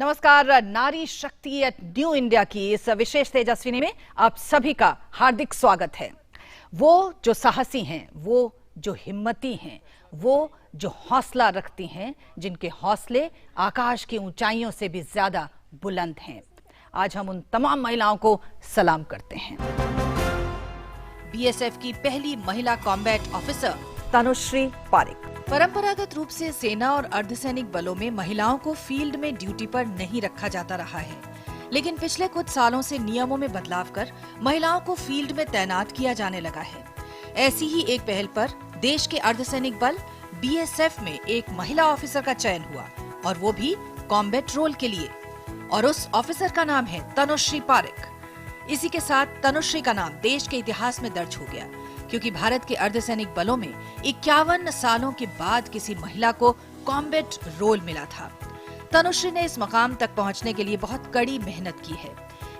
नमस्कार। नारी शक्ति एट न्यू इंडिया की इस विशेष तेजस्विनी में आप सभी का हार्दिक स्वागत है। वो जो साहसी हैं, वो जो हिम्मती हैं, वो जो हौसला रखती हैं, जिनके हौसले आकाश की ऊंचाइयों से भी ज्यादा बुलंद हैं, आज हम उन तमाम महिलाओं को सलाम करते हैं। बीएसएफ की पहली महिला कॉम्बैट ऑफिसर तनुश्री पारेख। परंपरागत रूप से सेना और अर्धसैनिक बलों में महिलाओं को फील्ड में ड्यूटी पर नहीं रखा जाता रहा है, लेकिन पिछले कुछ सालों से नियमों में बदलाव कर महिलाओं को फील्ड में तैनात किया जाने लगा है। ऐसी ही एक पहल पर देश के अर्धसैनिक बल बीएसएफ में एक महिला ऑफिसर का चयन हुआ, और वो भी कॉम्बैट रोल के लिए, और उस ऑफिसर का नाम है तनुश्री पारेख। इसी के साथ तनुश्री का नाम देश के इतिहास में दर्ज हो गया, क्योंकि भारत के अर्धसैनिक बलों में 51 सालों के बाद किसी महिला को कॉम्बैट रोल मिला था। तनुश्री ने इस मकाम तक पहुंचने के लिए बहुत कड़ी मेहनत की है।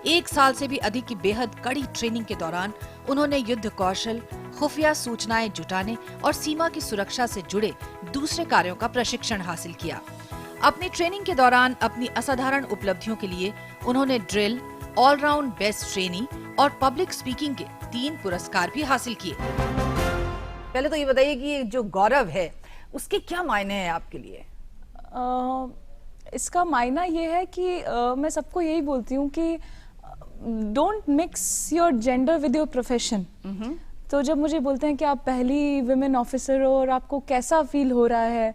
1 साल से भी अधिक की बेहद कड़ी ट्रेनिंग के दौरान उन्होंने युद्ध कौशल, खुफिया सूचनाएं जुटाने और सीमा की सुरक्षा से जुड़े दूसरे कार्यों का प्रशिक्षण हासिल किया। अपनी ट्रेनिंग के दौरान अपनी असाधारण उपलब्धियों के लिए उन्होंने ड्रिल, ऑलराउंड बेस्ट ट्रेनी और पब्लिक स्पीकिंग के 3 पुरस्कार भी हासिल किए। पहले तो ये बताइए कि जो गौरव है उसके क्या मायने हैं आपके लिए? इसका मायना ये है कि मैं सबको यही बोलती हूँ कि don't mix your gender with your profession. तो जब मुझे बोलते हैं कि आप पहली विमेन ऑफिसर हो और आपको कैसा फील हो रहा है,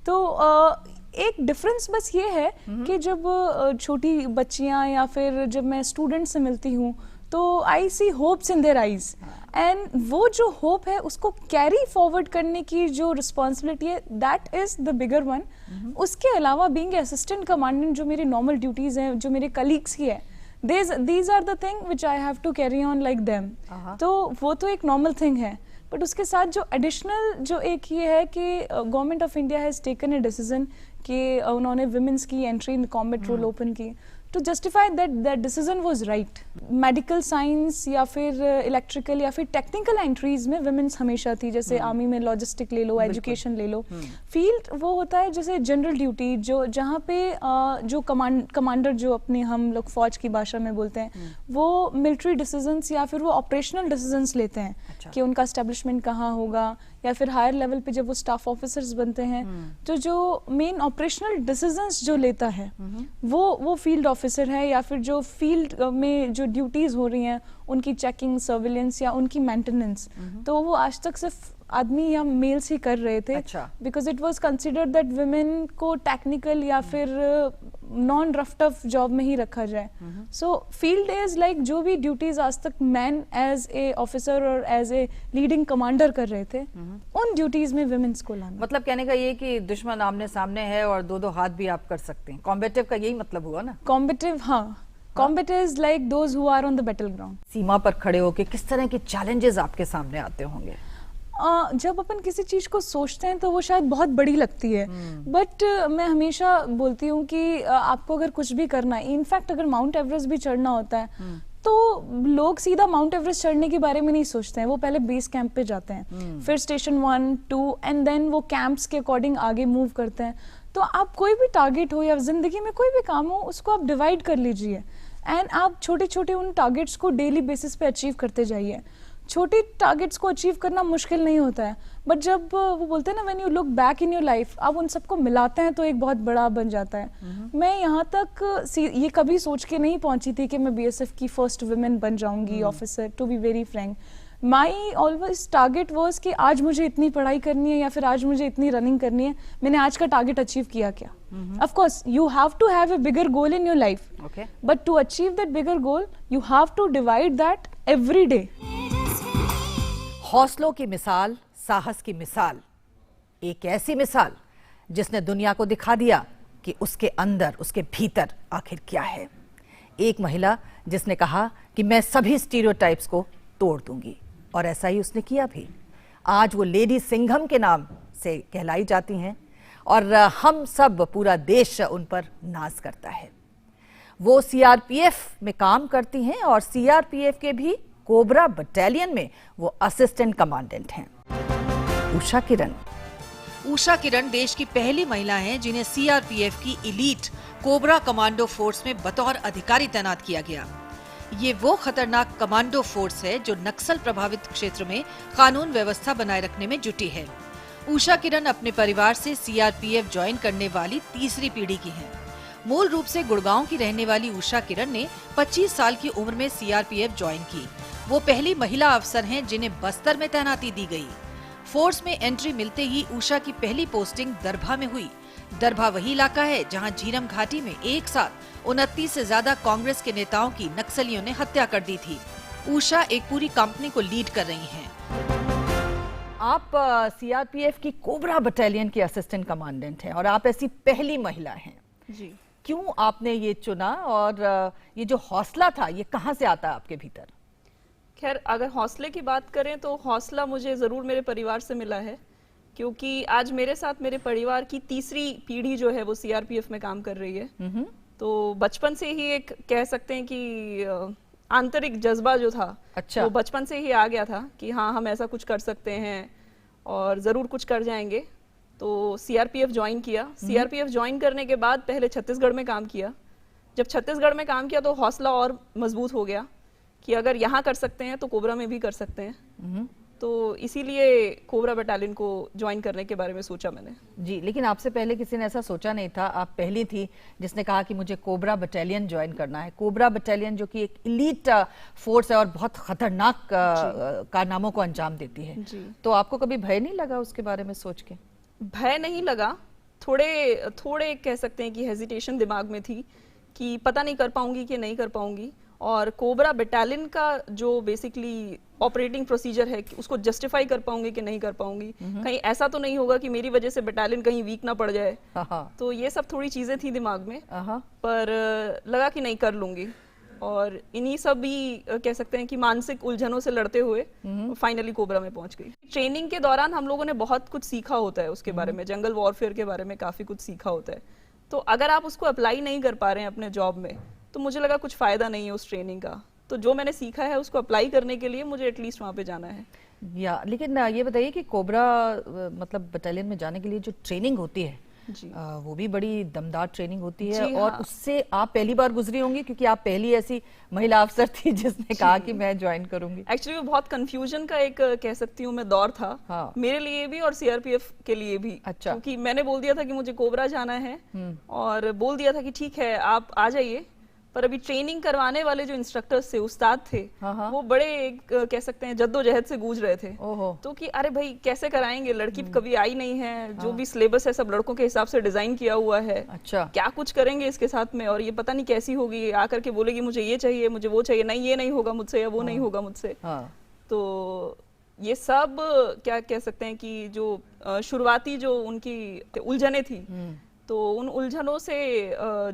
तो एक डिफरेंस बस ये है कि जब छोटी बच्चियां या फिर जब मैं स्टूडेंट से मिलती हूँ तो I see hopes in their eyes, and वो जो होप है उसको कैरी फॉरवर्ड करने की जो रिस्पॉन्सिबिलिटी है, that is the bigger one. उसके अलावा बीइंग असिस्टेंट कमांडेंट, जो मेरी नॉर्मल ड्यूटीज हैं, जो मेरे कलीग्स की है, these are the thing which I have to carry on like them। तो वो तो एक नॉर्मल थिंग है, बट उसके साथ जो एडिशनल जो एक ये है कि government of India has taken a decision कि उन्होंने विमेंस की entry in combat role open की, to justify that decision was right. Medical science या फिर इलेक्ट्रिकल या फिर टेक्निकल एंट्रीज में विमेंस हमेशा थी, जैसे आर्मी में लॉजिस्टिक ले लो, एजुकेशन ले लो। फील्ड वो होता है जैसे जनरल ड्यूटी, जो जहाँ पे जो कमांडर, जो अपने हम लोग फौज की भाषा में बोलते हैं, वो मिलिट्री डिसीजंस या फिर वो ऑपरेशनल डिसीजंस लेते हैं। अच्छा। कि उनका एस्टेब्लिशमेंट कहाँ होगा, या फिर हायर लेवल पे जब वो स्टाफ ऑफिसर्स बनते हैं, तो जो मेन ऑपरेशनल डिसीजंस जो लेता है वो फील्ड ऑफिसर है, या फिर जो फील्ड में जो ड्यूटीज हो रही हैं उनकी चेकिंग, सर्विलेंस या उनकी मेंटेनेंस, तो वो आज तक सिर्फ आदमी या मेल्स ही कर रहे थे। Because it was considered that women को टेक्निकल या फिर नॉन रफ टफ जॉब में ही रखा जाए। सो फील्ड इज लाइक जो भी ड्यूटीज आज तक मैन एज ए ऑफिसर और एज ए लीडिंग कमांडर कर रहे थे, उन ड्यूटीज में वुमेन्स को लाना। मतलब कहने का ये कि दुश्मन आमने सामने है और 2-2 हाथ भी आप कर सकते हैं। कॉम्बैटिव का यही मतलब हुआ ना? कॉम्बैटिव, हाँ। Combative is like those who are on the battle ground. सीमा पर खड़े होकर किस तरह के चैलेंजेस आपके सामने आते होंगे? जब अपन किसी चीज को सोचते हैं तो वो शायद बहुत बड़ी लगती है, बट मैं हमेशा बोलती हूँ कि आपको अगर कुछ भी करना है, इनफैक्ट अगर माउंट एवरेस्ट भी चढ़ना होता है, तो लोग सीधा माउंट एवरेस्ट चढ़ने के बारे में नहीं सोचते हैं। वो पहले बेस कैंप पे जाते हैं, फिर स्टेशन 1, 2 एंड देन वो कैंप्स के अकॉर्डिंग आगे मूव करते हैं। तो आप कोई भी टारगेट हो या जिंदगी में कोई भी काम हो, उसको आप डिवाइड कर लीजिए, एंड आप छोटे छोटे उन टारगेट्स को डेली बेसिस पे अचीव करते जाइए। छोटे टारगेट्स को अचीव करना मुश्किल नहीं होता है, बट जब वो बोलते हैं ना, when you look back in your life, आप उन सबको मिलाते हैं तो एक बहुत बड़ा बन जाता है। मैं यहाँ तक ये कभी सोच के नहीं पहुंची थी कि मैं बीएसएफ की फर्स्ट वुमेन बन जाऊंगी officer. To be very frank, my always target was कि आज मुझे इतनी पढ़ाई करनी है या फिर आज मुझे इतनी रनिंग करनी है। मैंने आज का टारगेट अचीव किया क्या? Of course you have to have a bigger goal in your life, but to achieve that bigger goal you have to divide that every day. हौसलों की मिसाल, साहस की मिसाल, एक ऐसी मिसाल जिसने दुनिया को दिखा दिया कि उसके अंदर, उसके भीतर आखिर क्या है। एक महिला जिसने कहा कि मैं सभी स्टीरियोटाइप्स को तोड़ दूंगी, और ऐसा ही उसने किया भी। आज वो लेडी सिंघम के नाम से कहलाई जाती हैं, और हम सब, पूरा देश उन पर नाज करता है। वो सीआरपीएफ में काम करती हैं, और सीआरपीएफ के भी कोबरा बटालियन में वो असिस्टेंट कमांडेंट हैं। उषा किरण उषा किरण देश की पहली महिला हैं जिन्हें सीआरपीएफ की इलीट कोबरा कमांडो फोर्स में बतौर अधिकारी तैनात किया गया। ये वो खतरनाक कमांडो फोर्स है जो नक्सल प्रभावित क्षेत्र में कानून व्यवस्था बनाए रखने में जुटी है। उषा किरण अपने परिवार से सीआरपीएफ ज्वाइन करने वाली तीसरी पीढ़ी की हैं। मूल रूप से गुड़गांव की रहने वाली उषा किरण ने 25 साल की उम्र में सीआरपीएफ ज्वाइन की। वो पहली महिला अफसर हैं जिन्हें बस्तर में तैनाती दी गई। फोर्स में एंट्री मिलते ही उषा की पहली पोस्टिंग दरभा में हुई। दरभा वही इलाका है जहां झीरम घाटी में एक साथ 29 से ज्यादा कांग्रेस के नेताओं की नक्सलियों ने हत्या कर दी थी। उषा एक पूरी कंपनी को लीड कर रही हैं। आप सीआरपीएफ की कोबरा बटालियन की असिस्टेंट कमांडेंट हैं और आप ऐसी पहली महिला हैं जी। क्यों आपने ये चुना और ये जो हौसला था ये कहाँ से आता है आपके भीतर? खैर, अगर हौसले की बात करें तो हौसला मुझे ज़रूर मेरे परिवार से मिला है, क्योंकि आज मेरे साथ मेरे परिवार की तीसरी पीढ़ी जो है वो सीआरपीएफ में काम कर रही है। तो बचपन से ही एक कह सकते हैं कि आंतरिक जज्बा जो था, अच्छा, वो बचपन से ही आ गया था कि हाँ, हम ऐसा कुछ कर सकते हैं और ज़रूर कुछ कर जाएंगे। तो सीआरपीएफ ज्वाइन किया। सीआरपीएफ ज्वाइन करने के बाद पहले छत्तीसगढ़ में काम किया। जब छत्तीसगढ़ में काम किया तो हौसला और मजबूत हो गया कि अगर यहाँ कर सकते हैं तो कोबरा में भी कर सकते हैं। तो इसीलिए कोबरा बटालियन को ज्वाइन करने के बारे में सोचा मैंने। जी, लेकिन आपसे पहले किसी ने ऐसा सोचा नहीं था। आप पहली थी जिसने कहा कि मुझे कोबरा बटालियन ज्वाइन करना है। कोबरा बटालियन जो कि एक इलीट फोर्स है और बहुत खतरनाक कारनामों को अंजाम देती है। तो आपको कभी भय नहीं लगा उसके बारे में सोच के? भय नहीं लगा, थोड़े कह सकते हैं कि हेजिटेशन दिमाग में थी कि पता नहीं कर पाऊंगी कि नहीं कर पाऊंगी। और कोबरा बटालियन का जो बेसिकली ऑपरेटिंग प्रोसीजर है कि उसको जस्टिफाई कर पाऊंगी कि नहीं कर पाऊंगी, कहीं ऐसा तो नहीं होगा कि मेरी वजह से बटालियन कहीं वीक ना पड़ जाए। तो ये सब थोड़ी चीजें थी दिमाग में, पर लगा कि नहीं, कर लूंगी। और इन्हीं सब भी कह सकते हैं कि मानसिक उलझनों से लड़ते हुए फाइनली कोबरा में पहुंच गई। ट्रेनिंग के दौरान हम लोगों ने बहुत कुछ सीखा होता है उसके बारे में, जंगल वॉरफेयर के बारे में काफी कुछ सीखा होता है। तो अगर आप उसको अप्लाई नहीं कर पा रहे हैं अपने जॉब में तो मुझे लगा कुछ फायदा नहीं है उस ट्रेनिंग का। तो जो मैंने सीखा है उसको अप्लाई करने के लिए मुझे एटलीस्ट वहां पे जाना है। लेकिन ये बताइए कि कोबरा मतलब बटालियन में जाने के लिए जो ट्रेनिंग होती है जी, वो भी बड़ी दमदार ट्रेनिंग होती है। जी, और हाँ। उससे आप पहली बार गुजरी होंगी क्योंकि आप पहली ऐसी महिला अफसर थी जिसने कहा कि मैं ज्वाइन करूंगी। एक्चुअली वो बहुत कंफ्यूजन का एक कह सकती हूँ मैं दौर था। हाँ। मेरे लिए भी और सीआरपीएफ के लिए भी। अच्छा। क्योंकि मैंने बोल दिया था कि मुझे कोबरा जाना है और बोल दिया था कि ठीक है आप आ जाइए, पर अभी ट्रेनिंग करवाने वाले जो इंस्ट्रक्टर्स थे, उस्ताद थे, वो बड़े कह सकते हैं जद्दोजहद से गूंज रहे थे। तो कि अरे भाई कैसे कराएंगे, लड़की कभी आई नहीं है, जो भी सिलेबस है सब लड़कों के हिसाब से डिजाइन किया हुआ है। अच्छा, क्या कुछ करेंगे इसके साथ में, और ये पता नहीं कैसी होगी, आकर के बोलेगी मुझे ये चाहिए, मुझे वो चाहिए, नहीं ये नहीं होगा मुझसे या वो नहीं होगा मुझसे। तो ये सब क्या कह सकते हैं कि जो शुरुआती जो उनकी उलझने थी, तो उन उलझनों से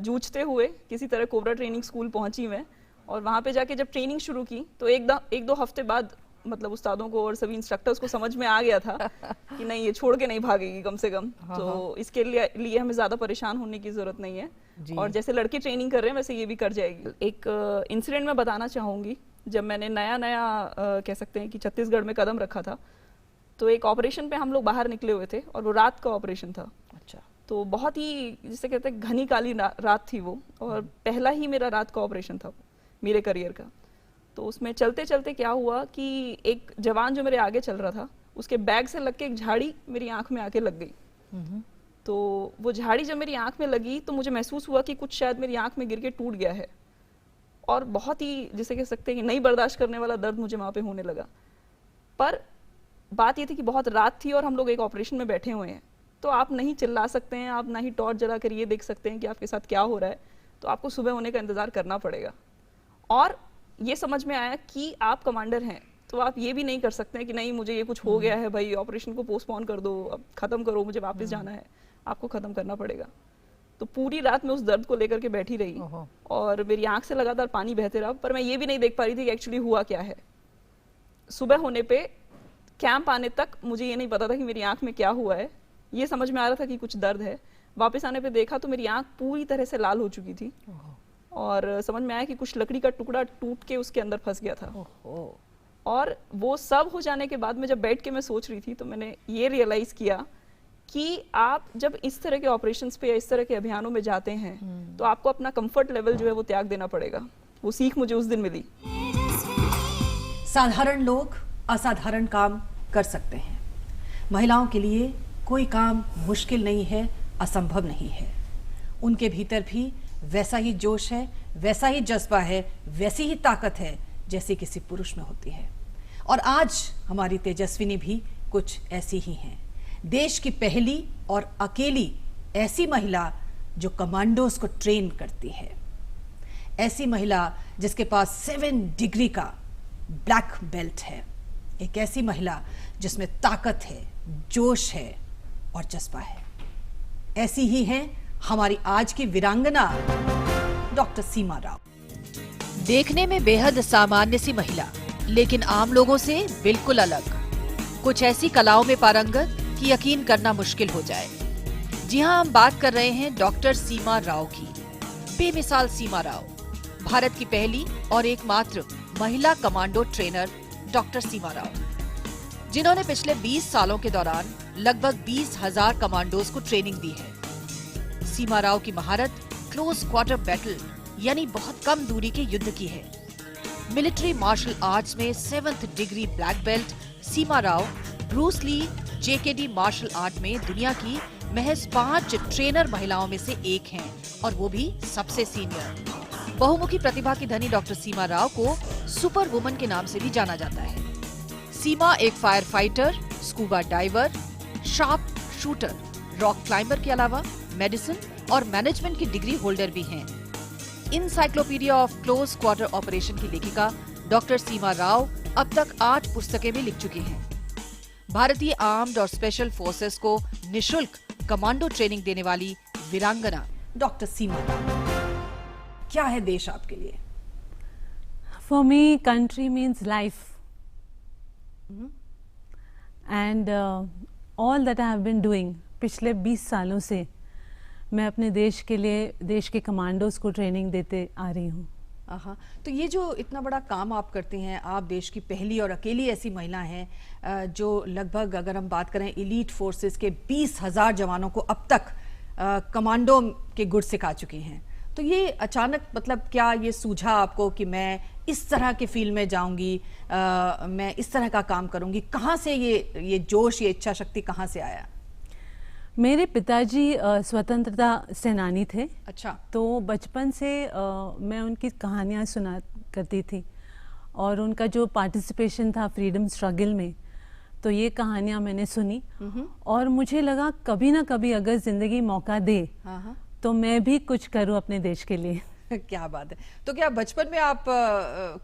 जूझते हुए किसी तरह कोबरा ट्रेनिंग स्कूल पहुंची मैं। और वहां पे जाके जब ट्रेनिंग शुरू की तो एक दो हफ्ते बाद मतलब उस्तादों को और सभी इंस्ट्रक्टर्स को समझ में आ गया था कि नहीं, ये छोड़ के नहीं भागेगी कम से कम। तो इसके लिए हमें ज्यादा परेशान होने की जरूरत नहीं है, और जैसे लड़के ट्रेनिंग कर रहे हैं वैसे ये भी कर जाएगी। एक इंसिडेंट मैं बताना चाहूंगी। जब मैंने नया कह सकते हैं कि छत्तीसगढ़ में कदम रखा था, तो एक ऑपरेशन पे हम लोग बाहर निकले हुए थे और वो रात का ऑपरेशन था। अच्छा। तो बहुत ही जिसे कहते हैं घनी काली रात थी वो, और पहला ही मेरा रात का ऑपरेशन था मेरे करियर का। तो उसमें चलते चलते क्या हुआ कि एक जवान जो मेरे आगे चल रहा था, उसके बैग से लग के एक झाड़ी मेरी आंख में आके लग गई। तो वो झाड़ी जब मेरी आंख में लगी तो मुझे महसूस हुआ कि कुछ शायद मेरी आंख में गिर के टूट गया है, और बहुत ही जिसे कह सकते हैं कि नहीं बर्दाश्त करने वाला दर्द मुझे वहां पे होने लगा। पर बात ये थी कि बहुत रात थी और हम लोग एक ऑपरेशन में बैठे हुए हैं, तो आप नहीं चिल्ला सकते हैं, आप ना ही टॉर्च जला कर ये देख सकते हैं कि आपके साथ क्या हो रहा है। तो आपको सुबह होने का इंतजार करना पड़ेगा। और ये समझ में आया कि आप कमांडर हैं तो आप ये भी नहीं कर सकते हैं कि नहीं मुझे ये कुछ हो गया है भाई, ऑपरेशन को पोस्टपोन कर दो, अब खत्म करो, मुझे वापस जाना है। आपको खत्म करना पड़ेगा। तो पूरी रात में उस दर्द को लेकर के बैठी रही और मेरी आंख से लगातार पानी बहते रहा, पर मैं ये भी नहीं देख पा रही थी कि एक्चुअली हुआ क्या है। सुबह होने पे कैंप आने तक मुझे ये नहीं पता था कि मेरी आंख में क्या हुआ है। ये समझ में आ रहा था कि कुछ दर्द है। वापस आने पे देखा तो मेरी आंख पूरी तरह से लाल हो चुकी थी और समझ में आया कि कुछ लकड़ी का टुकड़ा टूट के उसके अंदर फंस गया था। और वो सब हो जाने के बाद में जब बैठ के मैं सोच रही थी तो मैंने ये रियलाइज किया कि आप जब इस तरह के ऑपरेशंस पे या इस तरह के अभियानों में जाते हैं तो आपको अपना कंफर्ट लेवल जो है वो त्याग देना पड़ेगा। वो सीख मुझे उस दिन मिली। साधारण लोग असाधारण काम कर सकते हैं। महिलाओं के लिए कोई काम मुश्किल नहीं है, असंभव नहीं है। उनके भीतर भी वैसा ही जोश है, वैसा ही जज्बा है, वैसी ही ताकत है जैसी किसी पुरुष में होती है। और आज हमारी तेजस्विनी भी कुछ ऐसी ही हैं। देश की पहली और अकेली ऐसी महिला जो कमांडोज को ट्रेन करती है, ऐसी महिला जिसके पास 7 डिग्री का ब्लैक बेल्ट है, एक ऐसी महिला जिसमें ताकत है, जोश है और जज्बा है। ऐसी ही है हमारी आज की वीरांगना डॉक्टर सीमा राव। देखने में बेहद सामान्य सी महिला, लेकिन आम लोगों से बिल्कुल अलग। कुछ ऐसी कलाओं में पारंगत कि यकीन करना मुश्किल हो जाए। जी हां, हम बात कर रहे हैं डॉक्टर सीमा राव की। बेमिसाल सीमा राव, भारत की पहली और एकमात्र महिला कमांडो ट्रेनर डॉक्टर सीमा राव, जिन्होंने पिछले 20 सालों के दौरान लगभग 20,000 कमांडोज को ट्रेनिंग दी है। सीमा राव की महारत क्लोज क्वार्टर बैटल यानी बहुत कम दूरी के युद्ध की है। मिलिट्री मार्शल आर्ट्स में 7th degree black belt Seema Rao Bruce Lee JKD martial art में दुनिया की महज 5 ट्रेनर महिलाओं में से एक हैं, और वो भी सबसे सीनियर। बहुमुखी प्रतिभा की धनी डॉक्टर सीमा राव को सुपर वुमन के नाम से भी जाना जाता है। सीमा एक fire fighter, scuba diver, sharp shooter, rock climber के अलावा मेडिसिन और मैनेजमेंट की डिग्री होल्डर भी हैं। Encyclopaedia of close quarter operation की लेखिका डॉक्टर सीमा राव अब तक 8 पुस्तकें भी लिख चुकी हैं। भारतीय आर्म्ड और स्पेशल फोर्सेस को निशुल्क कमांडो ट्रेनिंग देने वाली वीरांगना डॉक्टर सीमा राव। क्या है देश आपके लिए? For me, country means life. And all that I have been doing पिछले 20 सालों से मैं अपने देश के लिए, देश के कमांडोज को ट्रेनिंग देते आ रही हूँ। तो ये जो इतना बड़ा काम आप करते हैं, आप देश की पहली और अकेली ऐसी महिला हैं जो लगभग, अगर हम बात करें इलीट फोर्सेस के 20,000 जवानों को अब तक कमांडो के गुर सिखा चुकी हैं। तो ये अचानक मतलब क्या ये सूझा आपको कि मैं इस तरह के फील्ड में जाऊंगी, मैं इस तरह का काम करूंगी? कहाँ से ये जोश, ये इच्छा शक्ति कहाँ से आया? मेरे पिताजी स्वतंत्रता सेनानी थे। अच्छा। तो बचपन से मैं उनकी कहानियाँ सुना करती थी और उनका जो पार्टिसिपेशन था फ्रीडम स्ट्रगल में, तो ये कहानियाँ मैंने सुनी और मुझे लगा कभी ना कभी अगर ज़िंदगी मौका दे तो मैं भी कुछ करूँ अपने देश के लिए। क्या बात है। तो क्या बचपन में आप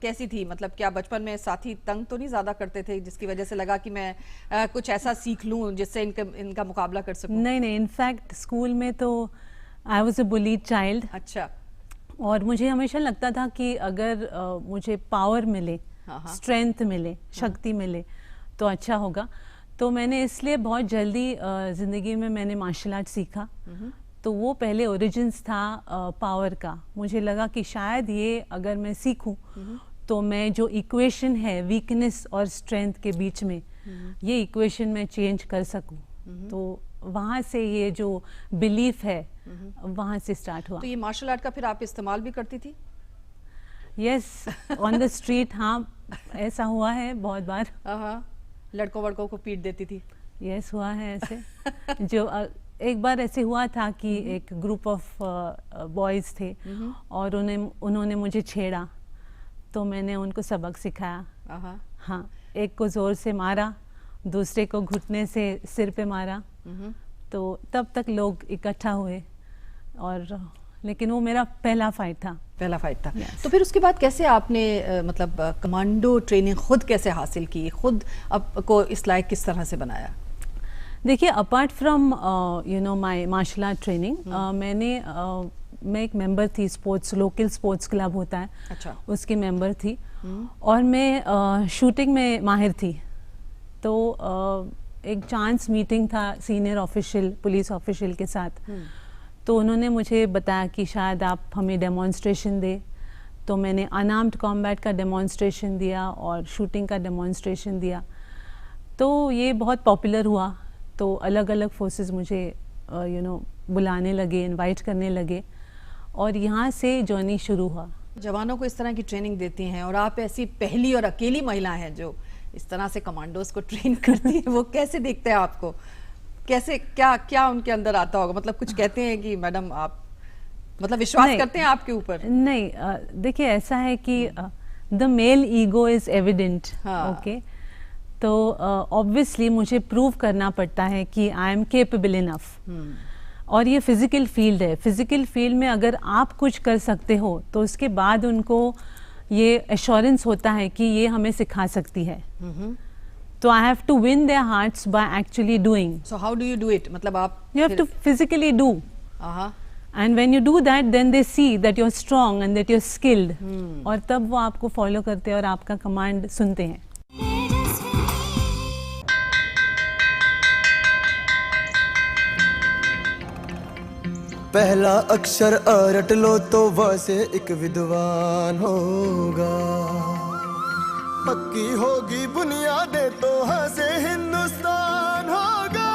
कैसी थी? मतलब क्या बचपन में साथी तंग तो नहीं ज्यादा करते थे जिसकी वजह से लगा कि मैं कुछ ऐसा सीख लूं जिससे इनका मुकाबला कर सकूं? नहीं, इनफैक्ट स्कूल में तो I was a bullied child. अच्छा। और मुझे हमेशा लगता था कि अगर मुझे पावर मिले, स्ट्रेंथ मिले, शक्ति मिले तो अच्छा होगा। तो मैंने इसलिए बहुत जल्दी ज़िंदगी में मैंने मार्शल आर्ट सीखा। तो वो पहले ओरिजिन्स था पावर का। मुझे लगा कि शायद ये अगर मैं सीखूं तो मैं जो इक्वेशन है वीकनेस और स्ट्रेंथ के बीच में, ये इक्वेशन मैं चेंज कर सकूं। तो वहाँ से ये जो बिलीफ है वहाँ से स्टार्ट हुआ। तो ये मार्शल आर्ट का फिर आप इस्तेमाल भी करती थी? Yes, on the street. हाँ, ऐसा हुआ है बहुत बार। लड़कों वड़कों को पीट देती थी? यस, हुआ है ऐसे। जो एक बार ऐसे हुआ था कि एक ग्रुप ऑफ बॉयज़ थे और उन्होंने मुझे छेड़ा, तो मैंने उनको सबक सिखाया। हाँ, एक को ज़ोर से मारा, दूसरे को घुटने से सिर पे मारा। तो तब तक लोग इकट्ठा हुए और लेकिन वो मेरा पहला फाइट था। पहला फाइट था। Yes. तो फिर उसके बाद कैसे आपने मतलब कमांडो ट्रेनिंग खुद कैसे हासिल की? खुद आपको इस लायक किस तरह से बनाया? देखिए, apart from you know my martial art training, मैं एक मेंबर थी स्पोर्ट्स, लोकल स्पोर्ट्स क्लब होता है। अच्छा। उसकी मेंबर थी और मैं शूटिंग में माहिर थी। तो एक चांस मीटिंग था सीनियर ऑफिशियल, पुलिस ऑफिशियल के साथ। तो उन्होंने मुझे बताया कि शायद आप हमें डेमोन्स्ट्रेशन दे। तो मैंने अनआर्म्ड कॉम्बैट का डेमोन्स्ट्रेशन दिया और शूटिंग का डेमोन्स्ट्रेशन दिया। तो ये बहुत पॉपुलर हुआ। तो अलग अलग फोर्सेस मुझे बुलाने लगे, इनवाइट करने लगे और यहाँ से जर्नी शुरू हुआ। जवानों को इस तरह की ट्रेनिंग देती हैं और आप ऐसी पहली और अकेली महिला हैं जो इस तरह से कमांडोज को ट्रेन करती है। वो कैसे देखते हैं आपको, कैसे क्या क्या उनके अंदर आता होगा? मतलब कुछ कहते हैं कि मैडम आप मतलब विश्वास करते हैं आपके ऊपर? नहीं, देखिए ऐसा है कि the male ego is evident, okay, तो ऑब्वियसली मुझे प्रूव करना पड़ता है कि आई एम केपेबल इनफ। और ये फिजिकल फील्ड है, फिजिकल फील्ड में अगर आप कुछ कर सकते हो तो उसके बाद उनको ये एश्योरेंस होता है कि ये हमें सिखा सकती है। तो I have to win their hearts by actually doing. So how do you do it? मतलब आप you have to physically do, and when you do that then they see that you are strong and that you are skilled, और तब वो आपको follow करते हैं और आपका कमांड सुनते हैं। पहला अक्षर अ रट लो तो व से एक विद्वान होगा, पक्की होगी बुनियादें तो ह से हिंदुस्तान होगा।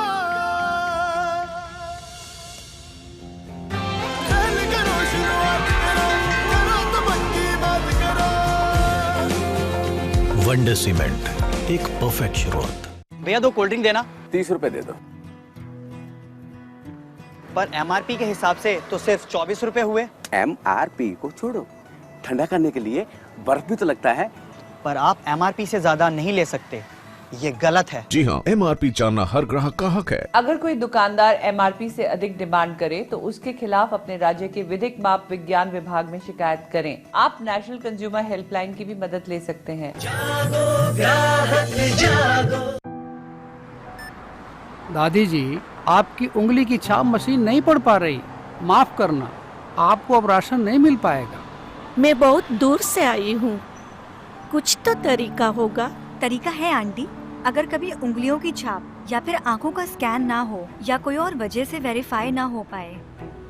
पहले करो शुरुआत करो, करो तो पक्की बात करो। वंडर सीमेंट, एक परफेक्ट शुरुआत। भैया 2 कोल्ड ड्रिंक देना। 30 रुपए दे दो। पर MRP के हिसाब से तो सिर्फ 24 रुपए हुए। MRP को छोड़ो, ठंडा करने के लिए बर्फ भी तो लगता है। पर आप MRP से ज्यादा नहीं ले सकते, ये गलत है। जी हाँ, MRP जानना हर ग्राहक का हक है। अगर कोई दुकानदार MRP से अधिक डिमांड करे तो उसके खिलाफ अपने राज्य के विधिक माप विज्ञान विभाग में शिकायत करें। आप नेशनल कंज्यूमर हेल्पलाइन की भी मदद ले सकते हैं। दादी जी, आपकी उंगली की छाप मशीन नहीं पढ़ पा रही, माफ करना, आपको अब राशन नहीं मिल पाएगा। मैं बहुत दूर से आई हूँ, कुछ तो तरीका होगा। तरीका है आंटी, अगर कभी उंगलियों की छाप या फिर आंखों का स्कैन ना हो या कोई और वजह से वेरीफाई ना हो पाए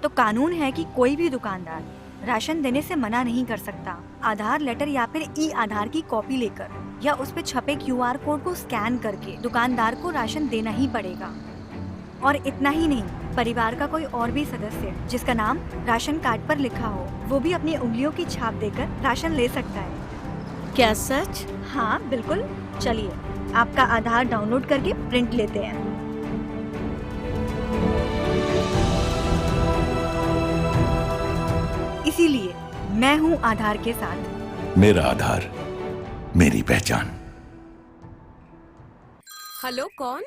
तो कानून है कि कोई भी दुकानदार राशन देने से मना नहीं कर सकता। आधार लेटर या फिर ई-आधार की कॉपी लेकर या उस पे छपे QR कोड को स्कैन करके दुकानदार को राशन देना ही पड़ेगा। और इतना ही नहीं, परिवार का कोई और भी सदस्य जिसका नाम राशन कार्ड पर लिखा हो वो भी अपनी उंगलियों की छाप देकर राशन ले सकता है। क्या सच? हाँ बिल्कुल। चलिए आपका आधार डाउनलोड करके प्रिंट लेते हैं। इसीलिए मैं हूँ आधार के साथ। मेरा आधार, मेरी पहचान। हेलो, कौन?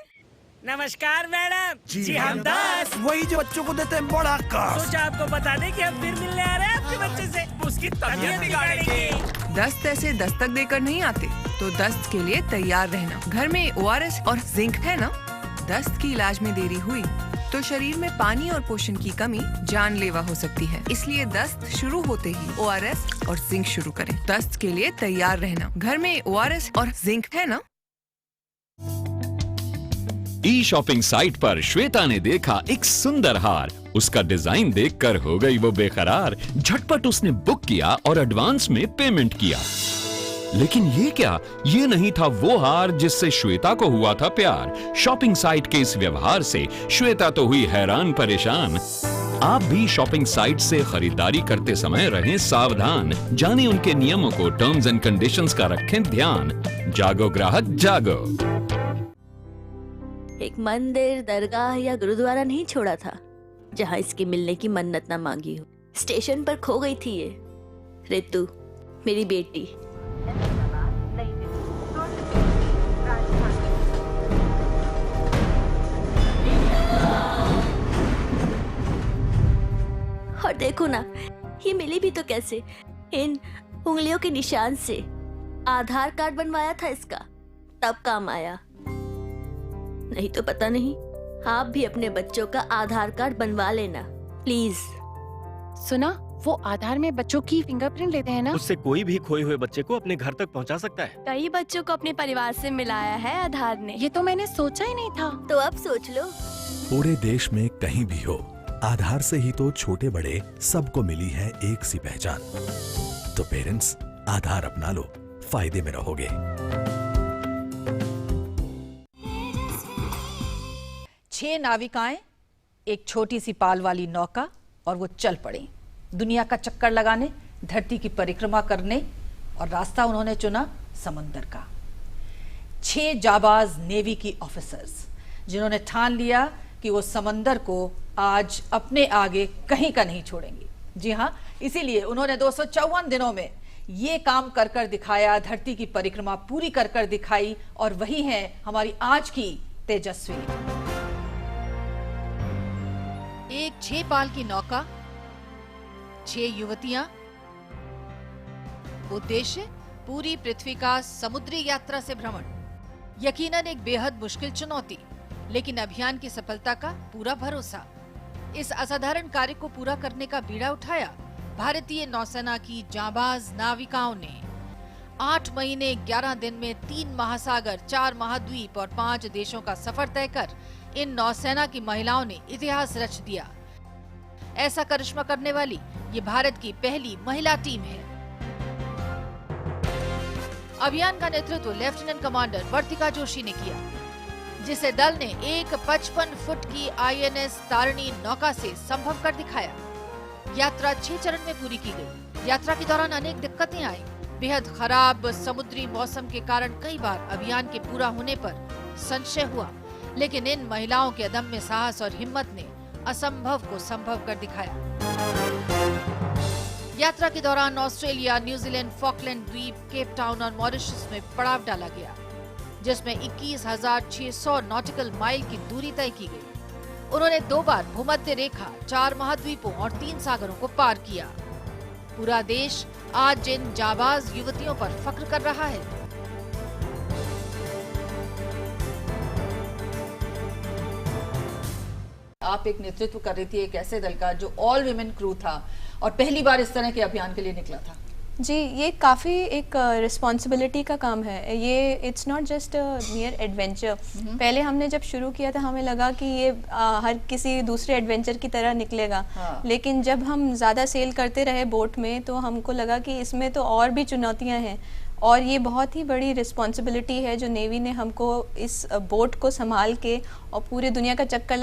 नमस्कार मैडम। जी हम 10 वही जो बच्चों को देते हैं बड़ा काश। सोचा आपको बता दें कि हम फिर मिलने आ रहे हैं आपके बच्चे से। उसकी तबीयत बिगाड़ेंगे। दस्त ऐसे दस्तक देकर नहीं आते, तो दस्त के लिए तैयार रहना। घर में ORS और जिंक है ना? दस्त की इलाज में देरी हुई तो शरीर में पानी और पोषण की कमी जानलेवा हो सकती है। इसलिए दस्त शुरू होते ही ORS और जिंक शुरू करें। दस्त के लिए तैयार रहना। घर में ORS और जिंक है ना? ई-शॉपिंग साइट पर श्वेता ने देखा एक सुंदर हार। उसका डिजाइन देखकर हो गई वो बेकरार। झटपट उसने बुक किया और एडवांस में पेमेंट किया। लेकिन ये क्या? ये नहीं था वो हार जिससे श्वेता को हुआ था प्यार। शॉपिंग साइट के इस व्यवहार से श्वेता तो हुई हैरान परेशान। आप भी शॉपिंग साइट से खरीदारी करते समय रहें सावधान। जानें उनके नियमों को, टर्म्स एंड कंडीशंस का रखें ध्यान। जागो ग्राहक जागो। एक मंदिर, दरगाह या गुरुद्वारा नहीं छोड़ा था जहाँ इसके मिलने की मन्नत ना मांगी हो। स्टेशन पर खो गई थी ये रितु, मेरी बेटी। और देखो ना, ये मिली भी तो कैसे? इन उंगलियों के निशान से। आधार कार्ड बनवाया था इसका, तब काम आया। नहीं तो पता नहीं। आप भी अपने बच्चों का आधार कार्ड बनवा लेना प्लीज। सुना, वो आधार में बच्चों की फिंगरप्रिंट लेते हैं ना? उससे कोई भी खोए हुए बच्चे को अपने घर तक पहुंचा सकता है। कई बच्चों को अपने परिवार से मिलाया है आधार ने। ये तो मैंने सोचा ही नहीं था। तो अब सोच लो। पूरे देश में कहीं भी हो, आधार से ही तो छोटे बड़े सबको मिली है एक सी पहचान। तो पेरेंट्स, आधार अपना लो, फायदे में रहोगे। 6 नाविकाएं, एक छोटी सी पाल वाली नौका, और वो चल पड़ी दुनिया का चक्कर लगाने, धरती की परिक्रमा करने, और रास्ता उन्होंने चुना समंदर का। 6 जाबाज नेवी की ऑफिसर्स जिन्होंने ठान लिया कि वो समंदर को आज अपने आगे कहीं का नहीं छोड़ेंगी। जी हाँ, इसीलिए उन्होंने 254 दिनों में ये काम कर कर दिखाया, धरती की परिक्रमा पूरी कर कर दिखाई, और वही है हमारी आज की तेजस्वी। एक 6 पाल की नौका, 6 युवतियां, उद्देश्य पूरी पृथ्वी का समुद्री यात्रा से भ्रमण। यकीनन एक बेहद मुश्किल चुनौती, लेकिन अभियान की सफलता का पूरा भरोसा। इस असाधारण कार्य को पूरा करने का बीड़ा उठाया भारतीय नौसेना की जांबाज नाविकाओं ने। 8 महीने 11 दिन में 3 महासागर, 4 महाद्वीप और 5 देशों का सफर तय कर इन नौसेना की महिलाओं ने इतिहास रच दिया। ऐसा करिश्मा करने वाली ये भारत की पहली महिला टीम है। अभियान का नेतृत्व लेफ्टिनेंट कमांडर वर्तिका जोशी ने किया, जिसे दल ने एक 55 फुट की INS तारिणी नौका से संभव कर दिखाया। यात्रा 6 चरण में पूरी की गई। यात्रा के दौरान अनेक दिक्कतें आई। बेहद खराब समुद्री मौसम के कारण कई बार अभियान के पूरा होने पर संशय हुआ, लेकिन इन महिलाओं के अदम्य साहस और हिम्मत ने असंभव को संभव कर दिखाया। यात्रा के दौरान ऑस्ट्रेलिया, न्यूजीलैंड, फॉकलैंड द्वीप, केप टाउन और मॉरिशस में पड़ाव डाला गया, जिसमें 21,600 नॉटिकल माइल की दूरी तय की गई। उन्होंने 2 बार भूमध्य रेखा, 4 महाद्वीपों और 3 सागरों को पार किया। पूरा देश आज जिन जाबाज युवतियों पर फख्र कर रहा है। आप एक नेतृत्व कर रही थी एक ऐसे दल का जो ऑल विमेन क्रू था और पहली बार इस तरह के अभियान के लिए निकला था। जी, ये काफ़ी एक रिस्पॉन्सिबिलिटी का काम है। ये it's not just near adventure. पहले हमने जब शुरू किया था हमें लगा कि ये हर किसी दूसरे एडवेंचर की तरह निकलेगा। हाँ। लेकिन जब हम ज़्यादा सेल करते रहे बोट में तो हमको लगा कि इसमें तो और भी चुनौतियाँ हैं, और ये बहुत ही बड़ी रिस्पॉन्सिबिलिटी है जो नेवी ने हमको इस बोट को संभाल के और पूरे दुनिया का चक्कर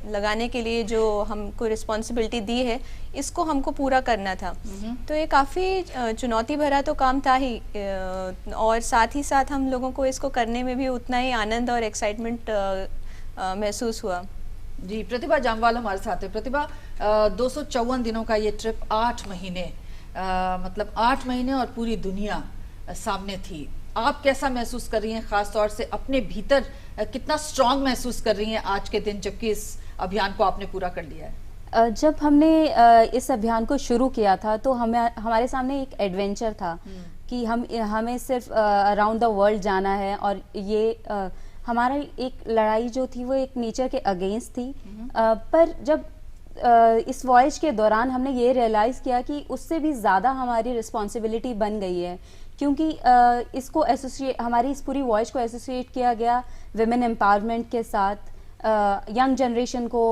लगाने के लिए जो हमको रिस्पॉन्सिबिलिटी दी है, इसको हमको पूरा करना था। तो ये काफ़ी चुनौती भरा तो काम था ही, और साथ ही साथ हम लोगों को इसको करने में भी उतना ही आनंद और एक्साइटमेंट महसूस हुआ। जी, प्रतिभा जामवाल हमारे साथ है। प्रतिभा, 254 दिनों का ये ट्रिप, 8 महीने मतलब 8 महीने और पूरी दुनिया सामने थी। आप कैसा महसूस कर रही हैं, खास तौर से अपने भीतर कितना स्ट्रांग महसूस कर रही हैं आज के दिन, जबकि इस अभियान को आपने पूरा कर लिया है? जब हमने इस अभियान को शुरू किया था तो हमारे सामने एक एडवेंचर था कि हमें सिर्फ अराउंड द वर्ल्ड जाना है, और ये हमारा एक लड़ाई जो थी वो एक नेचर के अगेंस्ट थी। पर जब इस वॉयज के दौरान हमने ये रियलाइज़ किया कि उससे भी ज़्यादा हमारी रिस्पॉन्सिबिलिटी बन गई है, क्योंकि इसको हमारी इस पूरी वॉयज को एसोसिएट किया गया विमेन एम्पावरमेंट के साथ, यंग जनरेशन को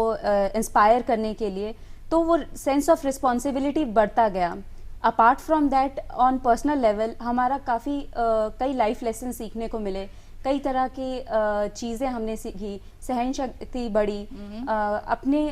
इंस्पायर करने के लिए। तो वो सेंस ऑफ रिस्पॉन्सिबिलिटी बढ़ता गया। Apart from that, on personal level हमारा काफ़ी कई लाइफ लेसन सीखने को मिले, कई तरह की चीज़ें हमने सीखी, सहन शक्ति बढ़ी, अपने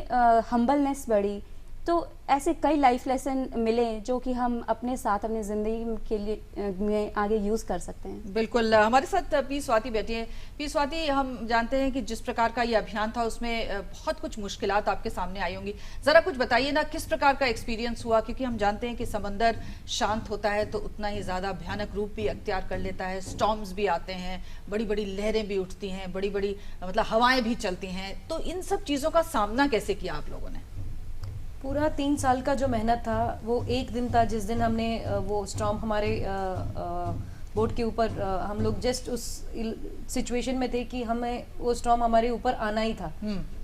हम्बलनेस बढ़ी। तो ऐसे कई लाइफ लेसन मिले जो कि हम अपने साथ अपनी ज़िंदगी के लिए में आगे यूज़ कर सकते हैं। बिल्कुल। हमारे साथ पी स्वाति बैठी है। पी स्वाति, हम जानते हैं कि जिस प्रकार का ये अभियान था उसमें बहुत कुछ मुश्किलात आपके सामने आई होंगी। ज़रा कुछ बताइए ना, किस प्रकार का एक्सपीरियंस हुआ, क्योंकि हम जानते हैं कि समंदर शांत होता है तो उतना ही ज़्यादा भयानक रूप भी अख्तियार कर लेता है। स्टॉर्म्स भी आते हैं, बड़ी बड़ी लहरें भी उठती हैं, बड़ी बड़ी मतलब हवाएं भी चलती हैं। तो इन सब चीज़ों का सामना कैसे किया आप लोगों ने? पूरा 3 साल का जो मेहनत था वो एक दिन था जिस दिन हमने वो स्टॉर्म हमारे बोट के ऊपर, हम लोग जस्ट उस सिचुएशन में थे कि हमें वो स्टॉर्म हमारे ऊपर आना ही था।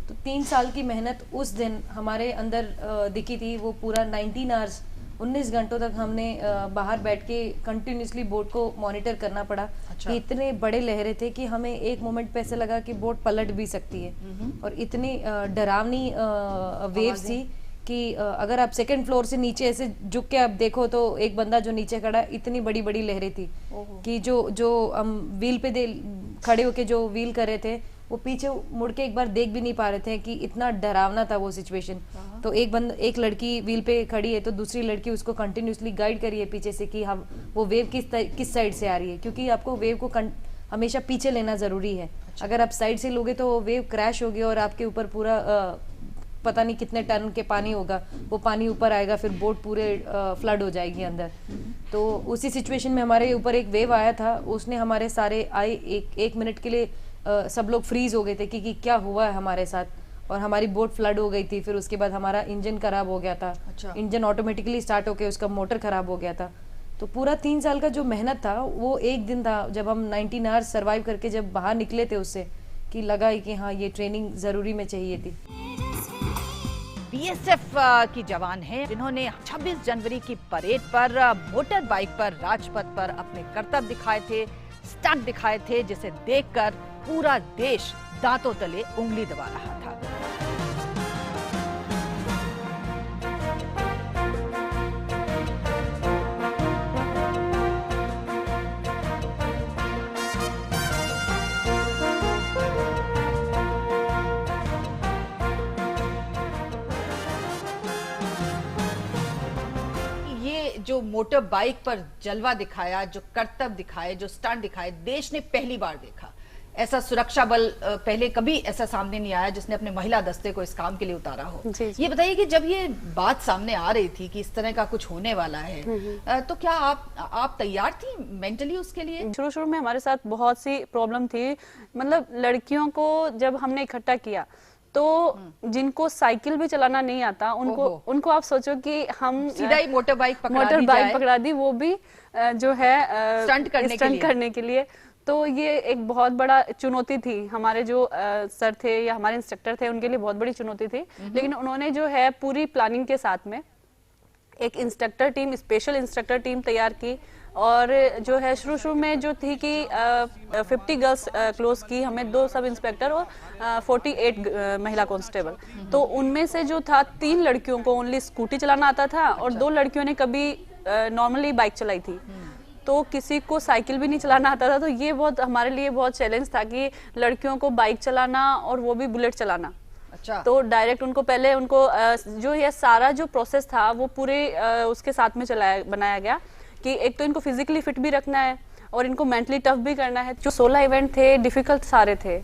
तो 3 साल की मेहनत उस दिन हमारे अंदर दिखी थी। वो पूरा 19 आवर्स 19 घंटों तक हमने बाहर बैठ के कंटिन्यूसली बोट को मॉनिटर करना पड़ा। अच्छा। कि इतने बड़े लहरें थे कि हमें एक मोमेंट पे ऐसे लगा कि बोट पलट भी सकती है, और इतनी डरावनी वेव्स थी कि अगर आप सेकंड फ्लोर से नीचे ऐसे झुक के आप देखो तो एक बंदा जो नीचे खड़ा, इतनी बड़ी बड़ी लहरें थी कि जो हम व्हील पे खड़े होके जो व्हील कर रहे थे वो पीछे मुड़ के एक बार देख भी नहीं पा रहे थे कि इतना डरावना था वो सिचुएशन। तो एक लड़की व्हील पे खड़ी है तो दूसरी लड़की उसको कंटिन्यूसली गाइड करी है पीछे से कि हम वो वेव किस साइड से आ रही है, क्योंकि आपको वेव को हमेशा पीछे लेना ज़रूरी है। अगर आप साइड से लोगे तो वेव क्रैश होगी और आपके ऊपर पूरा पता नहीं कितने टन के पानी होगा, वो पानी ऊपर आएगा, फिर बोट पूरे फ्लड हो जाएगी अंदर। तो उसी सिचुएशन में हमारे ऊपर एक वेव आया था, उसने हमारे सारे एक मिनट के लिए सब लोग फ्रीज हो गए थे कि क्या हुआ है हमारे साथ, और हमारी बोट फ्लड हो गई थी। फिर उसके बाद हमारा इंजन खराब हो गया था। इंजन ऑटोमेटिकली स्टार्ट होके उसका मोटर खराब हो गया था। तो पूरा 3 साल का जो मेहनत था वो एक दिन था जब हम 19 आवर्स सर्वाइव करके जब बाहर निकले थे उससे, कि लगा कि हाँ ये ट्रेनिंग ज़रूरी में चाहिए थी। बीएसएफ की जवान हैं जिन्होंने 26 जनवरी की परेड पर मोटर बाइक पर राजपथ पर अपने करतब दिखाए थे, स्टंट दिखाए थे, जिसे देखकर पूरा देश दांतों तले उंगली दबा रहा था। जो मोटर बाइक पर जलवा दिखाया, जो करतब दिखाए, जो स्टंट दिखाए, देश ने पहली बार देखा। ऐसा सुरक्षा बल पहले कभी ऐसा सामने नहीं आया जिसने अपने महिला दस्ते को इस काम के लिए उतारा हो। ये बताइए कि जब ये बात सामने आ रही थी कि इस तरह का कुछ होने वाला है, तो क्या आप तैयार थी मेंटली उसके लिए? शुरू में हमारे साथ बहुत सी प्रॉब्लम थी। मतलब लड़कियों को जब हमने इकट्ठा किया तो जिनको साइकिल भी चलाना नहीं आता उनको आप सोचो कि हम सीधा ही मोटर बाइक पकड़ा दी, वो भी जो है स्टंट करने के लिए। तो ये एक बहुत बड़ा चुनौती थी। हमारे जो सर थे या हमारे इंस्ट्रक्टर थे उनके लिए बहुत बड़ी चुनौती थी, लेकिन उन्होंने जो है पूरी प्लानिंग के साथ में एक instructor team, special instructor team तैयार की। और जो है शुरू में जो थी कि 50 गर्ल्स क्लोज की, हमें 2 सब इंस्पेक्टर और 48 महिला कांस्टेबल। तो उनमें से जो था 3 लड़कियों को ओनली स्कूटी चलाना आता था और 2 लड़कियों ने कभी नॉर्मली बाइक चलाई थी, तो किसी को साइकिल भी नहीं चलाना आता था। तो ये बहुत हमारे लिए बहुत चैलेंज था कि लड़कियों को बाइक चलाना और वो भी बुलेट चलाना। तो डायरेक्ट उनको जो ये सारा जो प्रोसेस था वो पूरे उसके साथ में बनाया गया कि एक तो इनको फिजिकली फिट भी रखना है और इनको मेंटली टफ भी करना है। जो 16 इवेंट थे डिफिकल्ट सारे थे।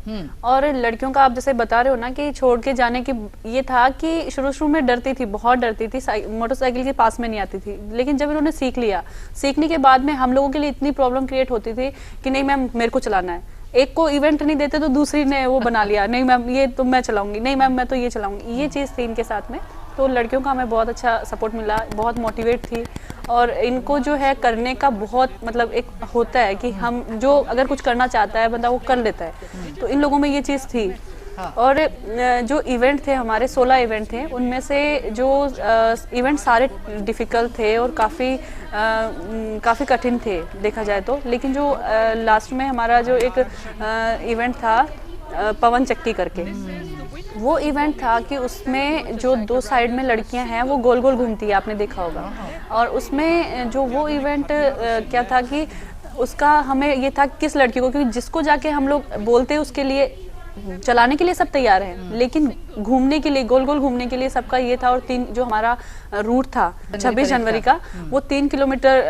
और लड़कियों का आप जैसे बता रहे हो ना कि छोड़ के जाने की, ये था कि शुरू में डरती थी, बहुत डरती थी, मोटरसाइकिल के पास में नहीं आती थी। लेकिन जब इन्होंने सीख लिया, सीखने के बाद में हम लोगों के लिए इतनी प्रॉब्लम क्रिएट होती थी कि नहीं मैम मेरे को चलाना है। एक को इवेंट नहीं देते तो दूसरी ने वो बना लिया, नहीं मैम ये तो मैं चलाऊंगी, नहीं मैम मैं तो ये चलाऊंगी। ये चीज़ थी इनके साथ में। तो लड़कियों का हमें बहुत अच्छा सपोर्ट मिला, बहुत मोटिवेट थी। और इनको जो है करने का बहुत मतलब एक होता है कि हम जो अगर कुछ करना चाहता है बंदा वो कर लेता है। तो इन लोगों में ये चीज़ थी। और जो इवेंट थे हमारे 16 इवेंट थे, उनमें से जो इवेंट सारे डिफ़िकल्ट थे और काफ़ी कठिन थे देखा जाए तो। लेकिन जो लास्ट में हमारा जो एक इवेंट था पवन चक्की करके, वो इवेंट था कि उसमें जो 2 साइड में लड़कियां हैं वो गोल गोल घूमती है, आपने देखा होगा। और उसमें जो वो इवेंट क्या था कि उसका हमें ये था किस लड़की को, क्योंकि जिसको जाके हम लोग बोलते हैं उसके लिए चलाने के लिए सब तैयार हैं, लेकिन घूमने के लिए गोल गोल घूमने के लिए सबका ये था। और 3 जो हमारा रूट था 26 जनवरी का, वो 3 किलोमीटर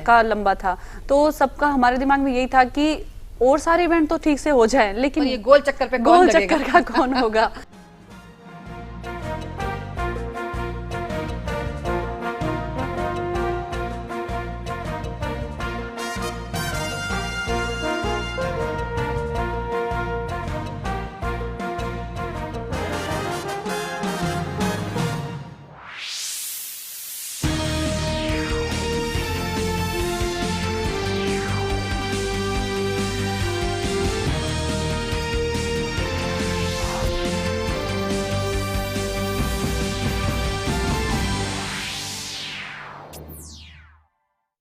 का लंबा था। तो सबका हमारे दिमाग में यही था कि और सारे इवेंट तो ठीक से हो जाएं, लेकिन ये गोल चक्कर पे गोल चक्कर का कौन होगा।